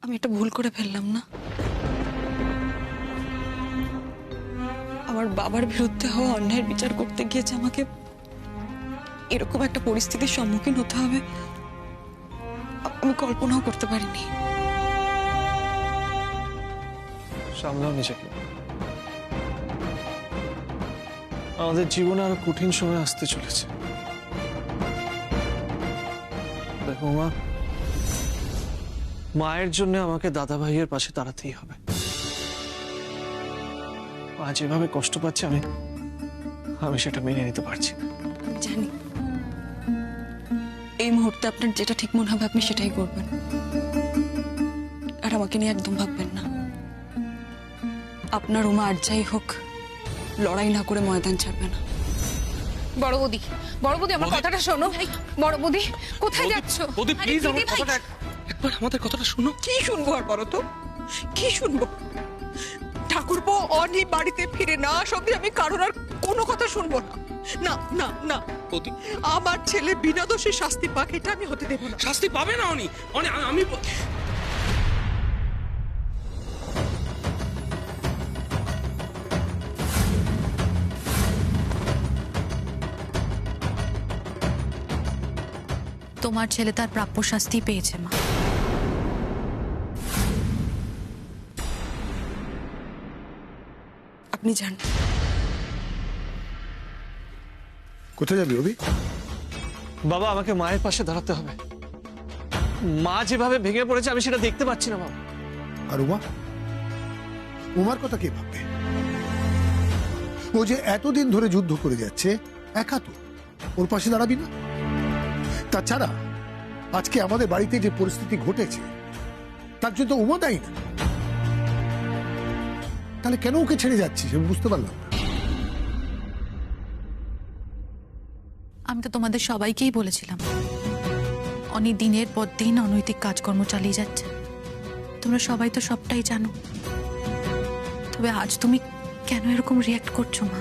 আমি একটা ভুল করে ফেললাম না? আমার বাবার বিরুদ্ধে হওয়া অন্যায়ের বিচার করতে গিয়েছে আমাকে এরকম একটা পরিস্থিতির সম্মুখীন হতে হবে আমি কল্পনাও করতে পারিনি। সামলাও নিজেকে। আমাদের জীবনে আরো কঠিন সময় আসতে চলেছে। দেখো মা, মায়ের জন্য আমাকে দাদা ভাইয়ের পাশে দাঁড়াতেই হবে। মা যেভাবে কষ্ট পাচ্ছে আমি সেটা মেনে নিতে পারছি না। আমি জানি এই মুহূর্তে আপনার যেটা ঠিক মনে হবে আপনি সেটাই করবেন, আর আমাকে নিয়ে একদম ভাববেন না। আপনার উমা আর যাই হোক লড়াই না করে ময়দান ছাড়বে না। বড় বৌদি, আমার কথাটা শোনো। বড় বৌদি, কোথায় যাচ্ছ? বৌদি প্লিজ আমার কথাটা একবার আমাদের কথাটা শুনো। কি শুনবো আর বলো তো, কি শুনবো? ঠাকুরপো অনি বাড়িতে ফিরে না আসা অব্দি আমি কারোর আর কোনো কথা শুনবো না। না না না বৌদি, আমার ছেলে বিনা দোষে শাস্তি পাক এটা আমি হতে দেবো না। শাস্তি পাবে না অনি। আমি তোমার ছেলে তার প্রাপ্য শাস্তি পেয়েছে মা। আপনি যান। কোথায় যাবি অভি? বাবা, আমাকে মায়ের পাশে দাঁড়াতে হবে। মা যেভাবে ভেঙে পড়েছে আমি সেটা দেখতে পাচ্ছি না বাবা। আর উমা, উমার কথা কে ভাববে? ও যে এতদিন ধরে যুদ্ধ করে যাচ্ছে, একা তো, ওর পাশে দাঁড়াবি না? তাছাড়া আজকে আমাদের বাড়িতে যে পরিস্থিতি ঘটেছে তার জন্য উমা দায়ী না। তাহলে কেন ওকে ছেড়ে যাচ্ছিস আমি বুঝতে পারলাম না। আমি তো তোমাদের সবাইকেই বলেছিলাম অনেক দিনের পর দিন অনৈতিক কাজকর্ম চালিয়ে যাচ্ছে। তোমরা সবাই তো সবটাই জানো। তবে আজ তুমি কেন এরকম রিয়াক্ট করছো মা?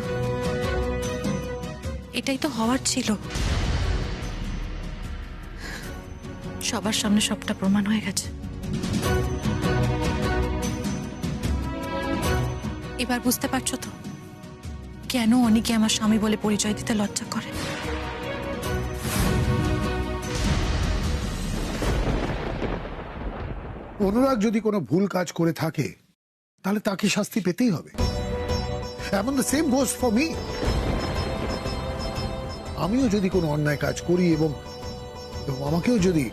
এটাই তো হওয়ার ছিল। সবার সামনে সবটা প্রমাণ হয়ে গেছে। এবার বুঝতে পারছো তো কেন অনেকে আমার স্বামী বলে পরিচয় দিতে লজ্জা করে? অনুরাগ যদি কোনো ভুল কাজ করে থাকে তাহলে তাকে শাস্তি পেতেই হবে। এমন the same goes for me. আমিও যদি কোনো অন্যায় কাজ করি এবং আমাকেও যদি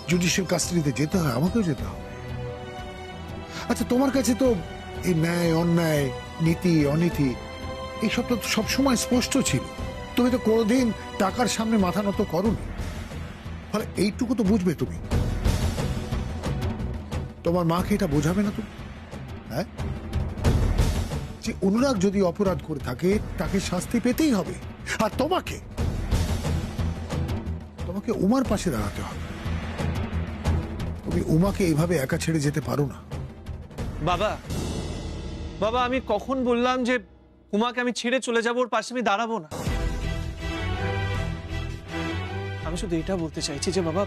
জুডিশিয়াল কাস্টাডিতে যেতে হয় আমাকেও যেতে হবে। আচ্ছা, তোমার কাছে তো এই ন্যায় অন্যায়, নীতি অনীতি এইসব তো সবসময় স্পষ্ট ছিল। তুমি তো কোনোদিন টাকার সামনে মাথা নত করোনি। ফলে এইটুকু তো বুঝবে তুমি। তোমার মাকে এটা বোঝাবে না তুমি? হ্যাঁ, যে অনুরাগ যদি অপরাধ করে থাকে তাকে শাস্তি পেতেই হবে। আর তোমাকে উমার পাশে দাঁড়াতে হবে। তুমি উমাকে এইভাবে একা ছেড়ে যেতে পারো না। বাবা, আমি কখন বললাম যে উমাকে আমি ছেড়ে চলে যাবো, ওর পাশে আমি দাঁড়াবো না? আমি শুধু এটা বলতে চাইছি যে বাবা,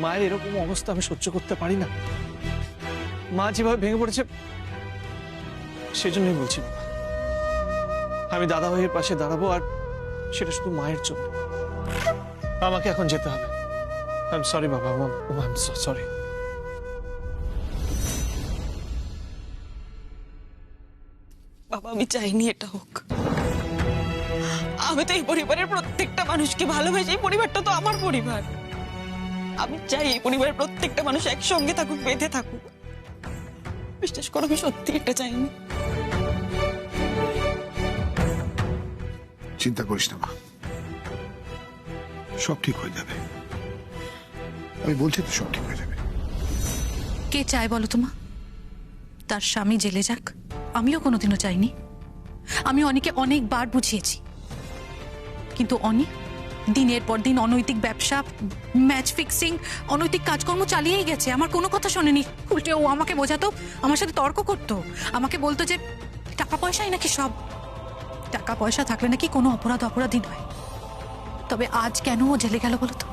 মায়ের এরকম অবস্থা আমি সহ্য করতে পারি না। মা যেভাবে ভেঙে পড়েছে সেজন্যই বলছি বাবা, আমি দাদা ভাইয়ের পাশে দাঁড়াবো, আর সেটা শুধু মায়ের জন্য। আমাকে এখন যেতে হবে। আই এম সরি বাবা, আই এম সো সরি। বাবা, আমি চাইনি এটা হোক। আমি তো এই পরিবারের প্রত্যেকটা মানুষকে ভালোবাসি। এই পরিবারটা তো আমার পরিবার। আমি চাই এই পরিবারের প্রত্যেকটা মানুষ একসঙ্গে থাকুক, বেঁধে থাকুক। বিশ্বাস করো, আমি সত্যি এটা চাইনি। চিন্তা করিস না মা, সব ঠিক হয়ে যাবে। আমি বলছি তো সব ঠিক হয়ে যাবে। কে চায় বলো তো মা তার স্বামী জেলে যাক? আমিও কোনোদিনও চাইনি। আমি অনেকে অনেকবার বুঝিয়েছি, কিন্তু অনি দিনের পর দিন অনৈতিক ব্যবসা, ম্যাচ ফিক্সিং, অনৈতিক কাজকর্ম চালিয়েই গেছে। আমার কোনো কথা শোনেনি। উল্টে ও আমাকে বোঝাতো, আমার সাথে তর্ক করতো, আমাকে বলতো যে টাকা পয়সাই নাকি সব। টাকা পয়সা থাকলে নাকি কোনো অপরাধী নয়। তবে আজ কেন ও জেলে গেল বলো তো?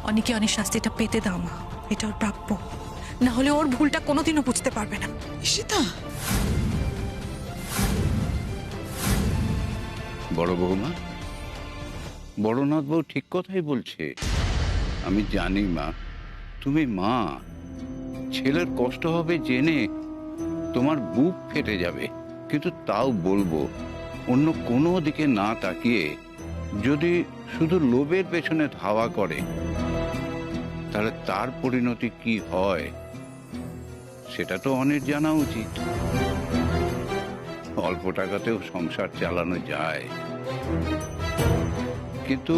অনেকে অনেক শাস্তিটা পেতে দাও মা, এটা ওর প্রাপ্য। না হলে ওর ভুলটা কোনোদিনও বুঝতে পারবে না। ঈশিতা, বড় বৌমা, বড়নাথ বউ ঠিক কথাই বলছে। আমি জানি মা, তুমি মা, ছেলের কষ্ট হবে জেনে তোমার বুক ফেটে যাবে, কিন্তু তাও বলবো অন্য কোনো দিকে না তাকিয়ে যদি শুধু লোভের পেছনে ধাওয়া করে তাহলে তার পরিণতি কি হয় সেটা তো অনেক জানা উচিত। অল্প টাকাতেও সংসার চালানো যায়, কিন্তু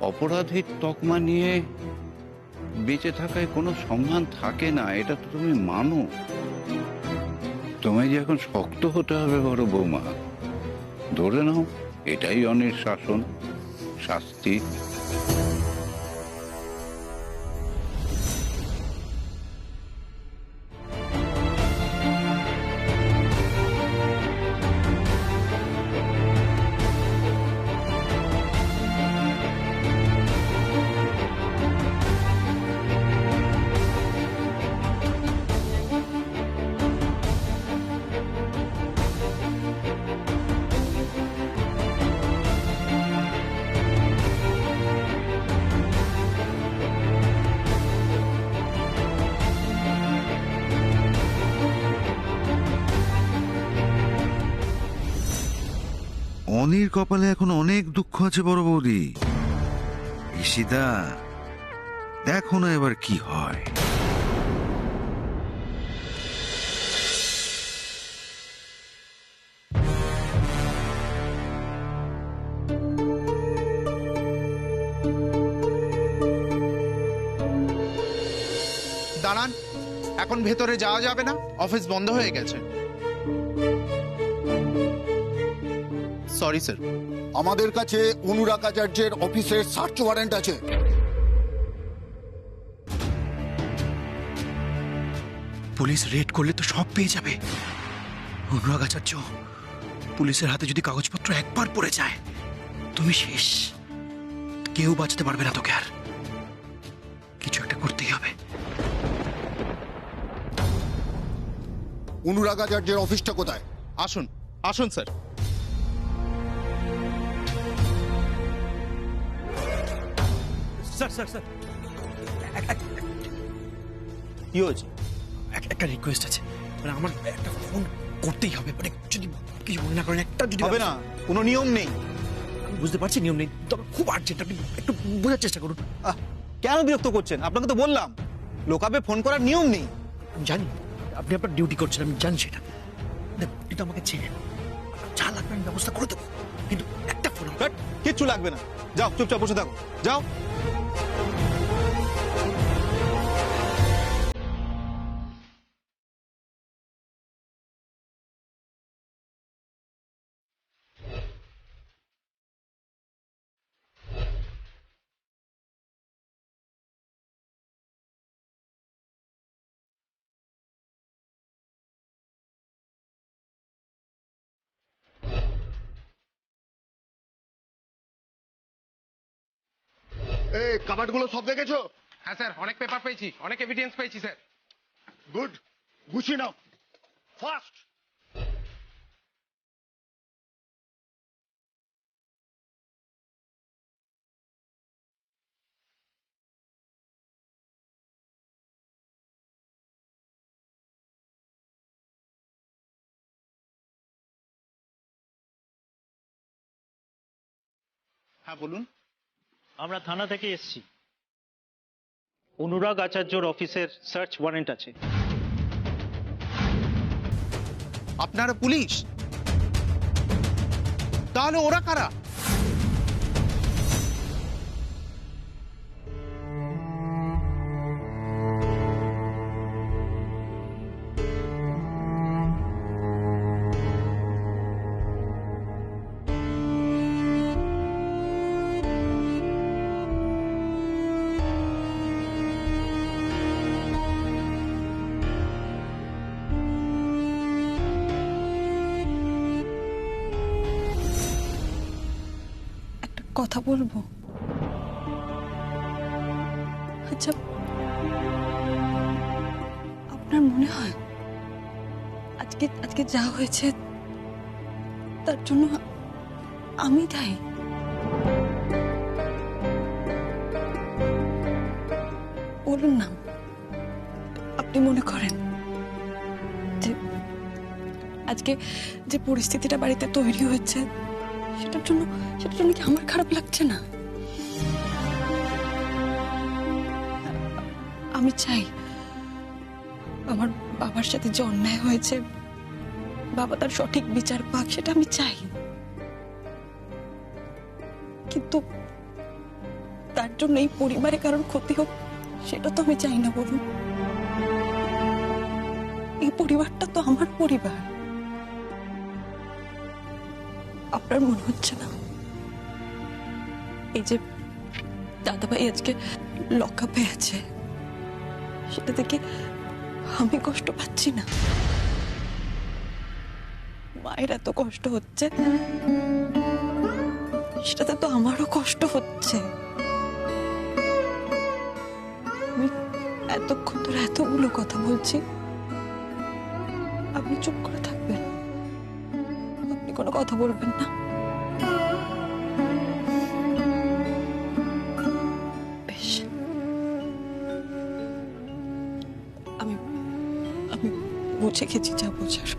অপরাধীর তকমা নিয়ে বেঁচে থাকায় কোনো সম্মান থাকে না, এটা তো তুমি মানো। তোমায় যে এখন শক্ত হতে হবে বড় বৌমা। ধরে নাও এটাই অনেক শাসন, শাস্তি। অনির কপালে এখন অনেক দুঃখ আছে বড় বৌদি। ঈশিতা, দেখো না এবার কি হয়। দাঁড়ান, এখন ভেতরে যাওয়া যাবে না, অফিস বন্ধ হয়ে গেছে। Sorry sir. আমাদের কাছে অনুরাগ আচার্যের অফিসের সার্চ ওয়ারেন্ট আছে। পুলিশ রেড করলে তো সব পেয়ে যাবে। অনুরাগ আচার্য পুলিশের হাতে যদি কাগজপত্র একবার পড়ে যায় তুমি শেষ, কেউ বাঁচতে পারবে না তোকে আর। কিছু একটা করতেই হবে। অনুরাগ আচার্যের অফিসটা কোথায়? আসুন আসুন স্যার। স্যার স্যার স্যার, কি হয়েছে? একটা রিকোয়েস্ট আছে, মানে আমার একটা ফোন করতেই হবে, মানে যদি কিছু মনে না করেন একটা যদি হবে না, কোনো নিয়ম নেই। আমি বুঝতে পারছি নিয়ম নেই, তবে খুব আর্জেন্ট, আপনি একটু বোঝার চেষ্টা করুন। কেন বিরক্ত করছেন? আপনাকে তো বললাম লোকাবে ফোন করার নিয়ম নেই। আমি জানি আপনি আপনার ডিউটি করছেন, আমি জানি সেটা, কিন্তু আমাকে চেনেন, যা লাগবে আমি ব্যবস্থা করে দেবো, কিন্তু একটা ফোন। কিচ্ছু লাগবে না, যাও চুপচাপ বসে থাকো, যাও। এই কাবাটগুলো সব দেখেছো? হ্যাঁ স্যার, অনেক পেপার পেয়েছি, অনেক এভিডেন্স পেয়েছি স্যার। গুড, গুছিয়ে নাও ফাস্ট। হ্যাঁ বলুন। আমরা থানা থেকে এসেছি, অনুরাগ আচার্যর অফিসের সার্চ ওয়ারেন্ট আছে। আপনারা পুলিশ? তাহলে ওরা কারা? কথা বলবো? আচ্ছা, আপনার মনে হয় আজকে আজকে যা হয়েছে তার জন্য আমি দায়ী? বলুন না, আপনি মনে করেন যে আজকে যে পরিস্থিতিটা বাড়িতে তৈরি হয়েছে সেটার জন্য কি আমার খারাপ লাগছে না? আমি চাই আমার বাবার সাথে যে অন্যায় হয়েছে বাবা তার সঠিক বিচার পাক, সেটা আমি চাই। কিন্তু তার জন্য এই পরিবারে কারোর ক্ষতি হোক সেটা তো আমি চাই না। বলুন, এই পরিবারটা তো আমার পরিবার। আপনার মনে হচ্ছে না এই যে দাদাভাই আজকে লকআপে আছে সেটা থেকে আমি কষ্ট পাচ্ছি না? মায়ের এত কষ্ট হচ্ছে, সেটাতে তো আমারও কষ্ট হচ্ছে। আমি এতক্ষণ ধরে এতগুলো কথা বলছি, আপনি চুপ করে থাকবেন, আপনি কোনো কথা বলবেন না? বেশ, আমি বুঝে গেছি যা বোঝার।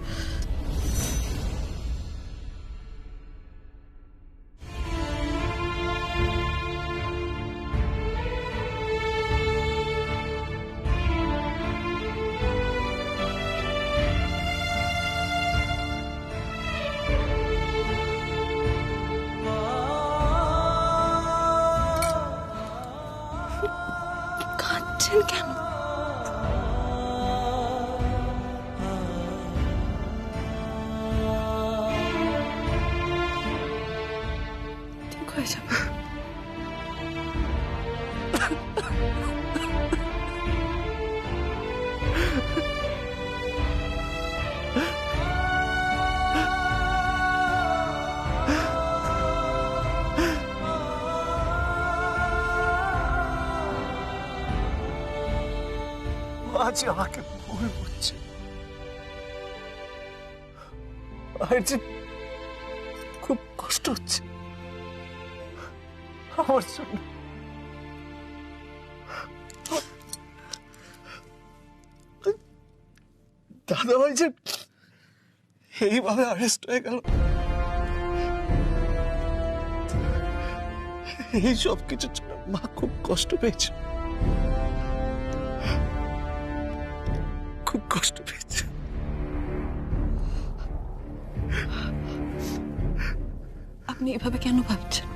কাঁদছেন কেন? ঠিক হয়ে যাবে। আজ আমাকে ভুল বুঝছে, মায়ের যে খুব কষ্ট হচ্ছে আমার জন্য। দাদাভাই যে এইভাবে অ্যারেস্ট হয়ে গেল, এই সব কিছুর জন্য মা খুব কষ্ট পেয়েছে, খুব কষ্ট পেয়েছে। আপনি এভাবে কেন ভাবছেন?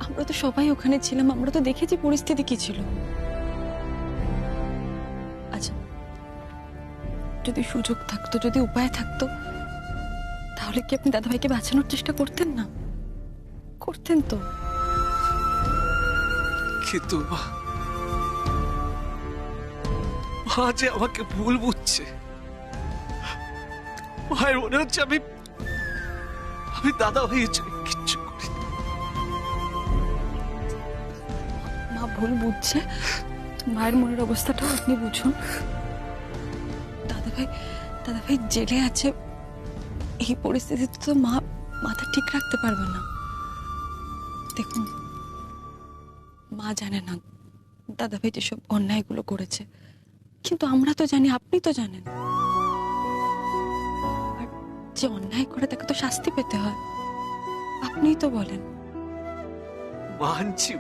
আমরা তো সবাই ওখানে ছিলাম, আমরা তো দেখেছি পরিস্থিতি কি ছিল। আচ্ছা, যদি সুযোগ থাকতো, যদি উপায় থাকতো, তাহলে কি আপনি দাদাভাইকে বাঁচানোর চেষ্টা করতেন না? করতেন তো। কিন্তু মা যে আমাকে ভুল বুঝছে, মায়ের মনে হচ্ছে আমি দাদাভাইয়ের জন্য কিচ্ছু করি। মা ভুল বুঝছে, মায়ের মনের অবস্থাটাও আপনি বুঝুন। দাদাভাই জেলে আছে, এই পরিস্থিতিতে তো মা মাথা ঠিক রাখতে পারবে না। দেখুন, মা জানে না দাদাভাই যেসব অন্যায়গুলো করেছে, কিন্তু আমরা তো জানি, আপনি তো জানেন। আর যে অন্যায় করে তাকে তো শাস্তি পেতে হয়, আপনিই তো বলেন। মানছি,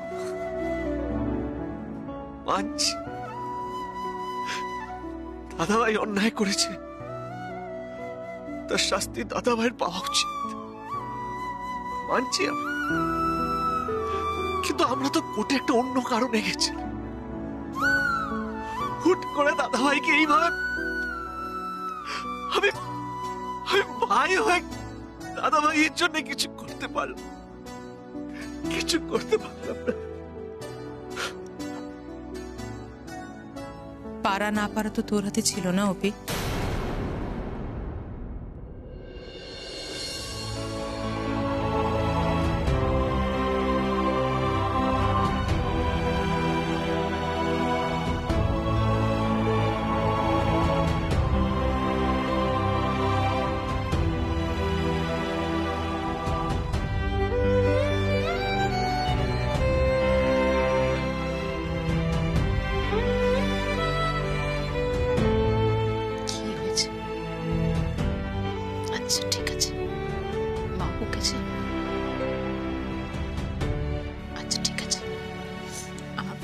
দাদাভাই অন্যায় করেছে, তার শাস্তি দাদাভাইয়ের পাওয়া উচিত, মানছি আমি। কিন্তু আমরা তো কোর্টে একটা অন্য কারণে গেছি, হুট করে দাদাভাইকে এইভাবে আমি ভাই হয়ে দাদাভাইয়ের জন্য কিছু করতে পারলাম না। পারা না পারা তো তোর হাতে ছিল না অপি।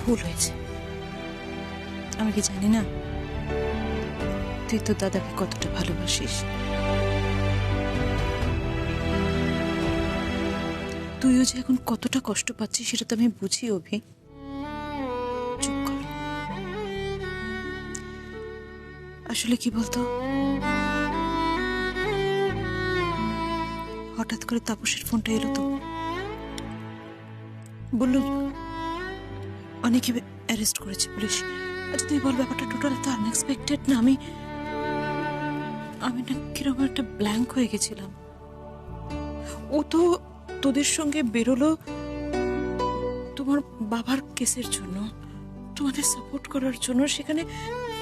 ভুল হয়েছে। আমি কি জানি না তুই তো দাদাকে কতটা ভালোবাসিস। তুইও যে এখন কতটা কষ্ট পাচ্ছিস সেটা তো আমি বুঝি অভি। চুপ কর। আসলে কি বলতো, হঠাৎ করে তাপসের ফোনটা এলো তো, বললো অনেকে অ্যারেস্ট করেছে পুলিশ। আচ্ছা তুই বল, ব্যাপারটা টোটাল তো আনএক্সপেক্টেড না? আমি না কিরকম একটা ব্ল্যাঙ্ক হয়ে গেছিলাম। ও তো তোদের সঙ্গে বেরোলো তোমার বাবার কেসের জন্য, তোমাদের সাপোর্ট করার জন্য। সেখানে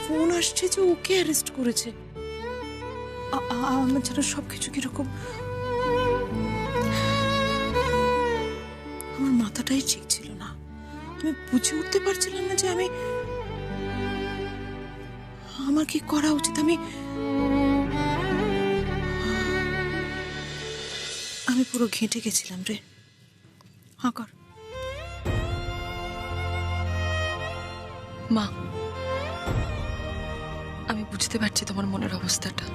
ফোন আসছে যে ওকে অ্যারেস্ট করেছে। আমার যেন সবকিছু কিরকম, আমার মাথাটাই ঠিক ছিল না। আমি বুঝে উঠতে পারছিলাম না যে আমার কি করা উচিত। আমি পুরো ঘেঁটে গেছিলাম রে। হ্যাঁ কর। মা, আমি বুঝতে পারছি তোমার মনের অবস্থাটা।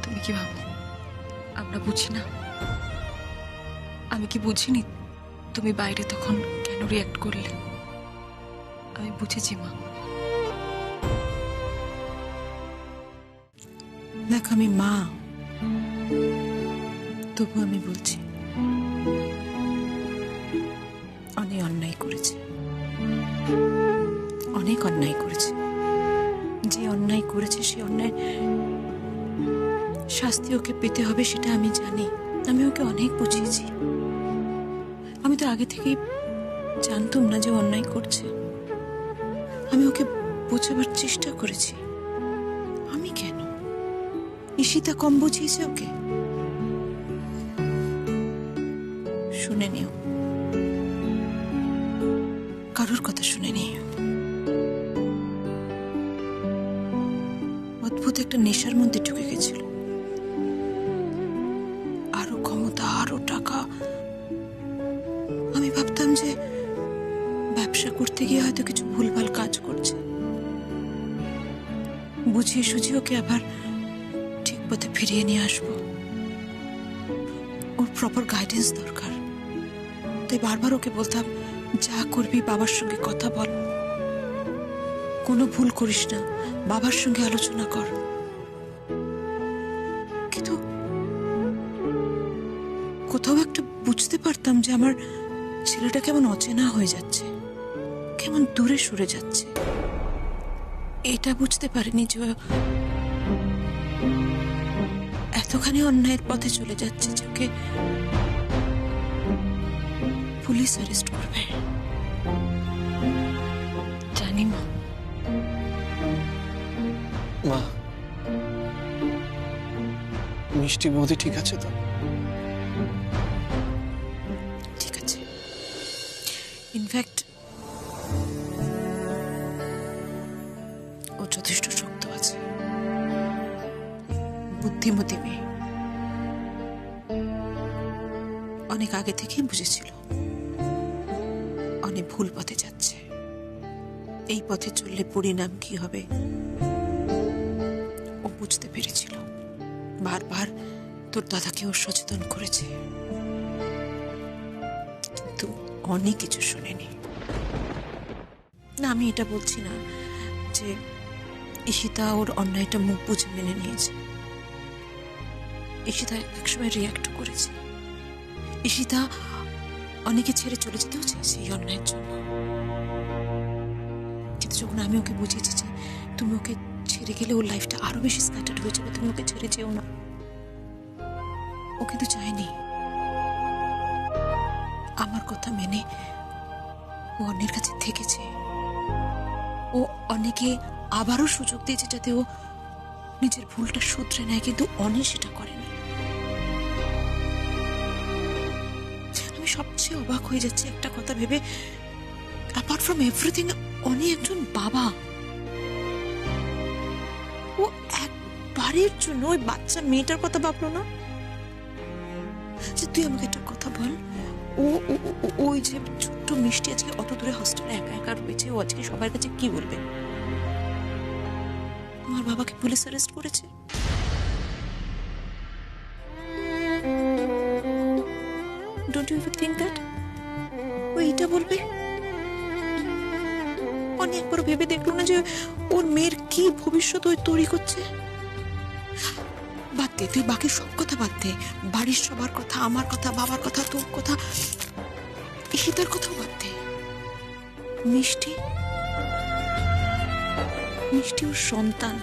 তুমি কি ভাবো আমরা বুঝি না? আমি কি বুঝিনি তুমি বাইরে তখন কেন রিঅ্যাক্ট করলে? আমি বুঝেছি মা। দেখ আমি মা, তবু আমি বলছি অনেক অন্যায় করেছে, অনেক অন্যায় করেছে। যে অন্যায় করেছে সে অন্যায় শাস্তি ওকে পেতে হবে সেটা আমি জানি। আমি ওকে অনেক বুঝিয়েছি। আমি তো আগে থেকেই জানতাম না যে অন্যায় করছে। আমি ওকে বোঝাবার চেষ্টা করেছি। আমি কেন? ঈশিতা কম বুঝিয়েছে ওকে? শুনে নিও, কারোর কথা শুনে নিও। অদ্ভুত একটা নেশার মধ্যে ঢুকে গেছিল। আরো ক্ষমতা, আরো টাকা। আমি ভাবতাম যে ব্যবসা করতে গিয়ে হয়তো কিছু ভুলভাল কাজ করছে। বুঝিয়ে সুঝিয়ে ওকে আবার ঠিক পথে ফিরিয়ে নিয়ে আসবো। ওর প্রপার গাইডেন্স দরকার। তাই বারবার ওকে বলতাম, যা করবি বাবার সঙ্গে কথা বল, কোনো ভুল করিস না, বাবার সঙ্গে আলোচনা কর। কিন্তু কোথাও একটা বুঝতে পারতাম যে আমার ছেলেটা কেমন অচেনা হয়ে যাচ্ছে, কেমন দূরে সরে যাচ্ছে। এটা বুঝতে পারিনি যে এতখানি অন্যায়ের পথে চলে যাচ্ছে যে ওকে পুলিশ অ্যারেস্ট করবে। জানি মা। মা, মিষ্টি বৌদি ঠিক আছে তো? ঠিক আছে। ইনফ্যাক্ট ও যথেষ্ট শক্ত আছে, বুদ্ধিমতী মেয়ে। অনেক আগে থেকেই বুঝেছিল অনেক ভুল পথে যাচ্ছে। এই পথে চললে পরিণাম কি হবে ও বুঝতে পেরেছিল। বারবার তোর দাদাকে ও সচেতন করেছে, কিন্তু অনেক কিছু শোনেনি। না, আমি এটা বলছি না যে ঈশিতা ওর অন্যায়টা মুখ বুঝে মেনে নিয়েছে। ঈশিতা একসময় রিঅ্যাক্ট করেছে। ঈশিতা অনেকে ছেড়ে চলে যেতেও চেয়েছে এই অন্যায়ের জন্য। কিন্তু যখন আমি ওকে বুঝিয়েছি যে তুমি ওকে ছেড়ে গেলে ওর লাইফটা আরো বেশি স্ক্যাটার্ড হয়ে যাবে, তুমি ওকে ছেড়ে যেও না, ও কিন্তু চায়নি। আমার কথা মেনে ও অন্যের কাছে থেকেছে। ও অনেকে আবারও সুযোগ দিয়েছে যাতে ও নিজের ভুলটা শুধরে নেয়, কিন্তু অনেক সেটা করেনি। আমি সবচেয়ে অবাক হয়ে যাচ্ছি একটা কথা ভেবে, অ্যাপার্ট ফ্রম এভরিথিং অনি একজন বাবা। ও একবারের জন্য ওই বাচ্চা মেয়েটার কথা ভাবলো না যে তুই আমাকে একটা কথা বল, ওই যে ছোট্ট মিষ্টি আজকে অত দূরে হস্টেলে একা একা রয়েছে, ও আজকে সবার কাছে কি বলবে? আমার বাবাকে পুলিশ অ্যারেস্ট করেছে। Don't you ever think that ও এটা বলবে? অনেকবার ভেবে দেখলো না যে ওর মেয়ের কি ভবিষ্যৎ ওই তৈরি করছে? বাদ দে, তুই বাকি সব কথা বাদ দে, বাড়ির সবার কথা, আমার কথা, বাবার কথা, তোর কথা, ঈশিতার কথাও বাদ দে। মিষ্টি মিষ্টি ওর সন্তান,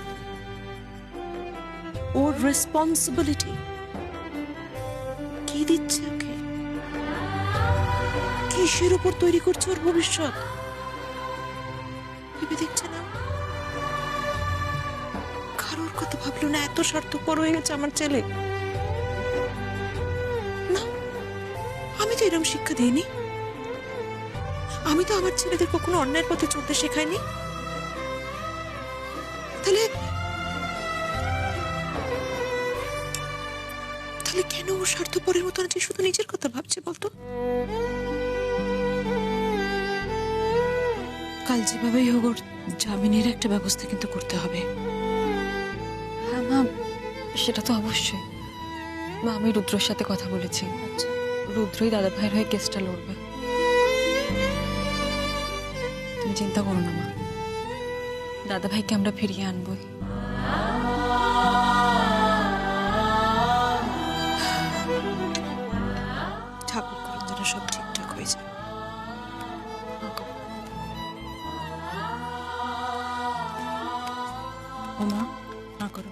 ওর রেসপন্সিবিলিটি। কি দিচ্ছে ওকে? কিসের উপর তৈরি করছে ওর ভবিষ্যৎ? ভেবে দেখছে না? কারোর কথা ভাবলো না, এত স্বার্থপর হয়ে গেছে আমার ছেলে। না, আমি তো এরকম শিক্ষা দিইনি। আমি তো আমার ছেলেদের কখনো অন্যায়ের পথে চলতে শেখাইনি। তাহলে তাহলে কেন ও স্বার্থপরের মতো আছে, শুধু নিজের কথা ভাবছে বলতো? কাল যেভাবেই হোক ওর জামিনের একটা ব্যবস্থা কিন্তু করতে হবে। হ্যাঁ মা, সেটা তো অবশ্যই। মা, আমি রুদ্রর সাথে কথা বলেছি। রুদ্রই দাদা ভাইয়ের হয়ে কেসটা লড়বে। তুমি চিন্তা করো না মা, দাদা ভাইকে আমরা ফিরিয়ে আনবই। ঠাকুর করুন যেন সব ঠিকঠাক হয়ে যায়। ও মা, না করো।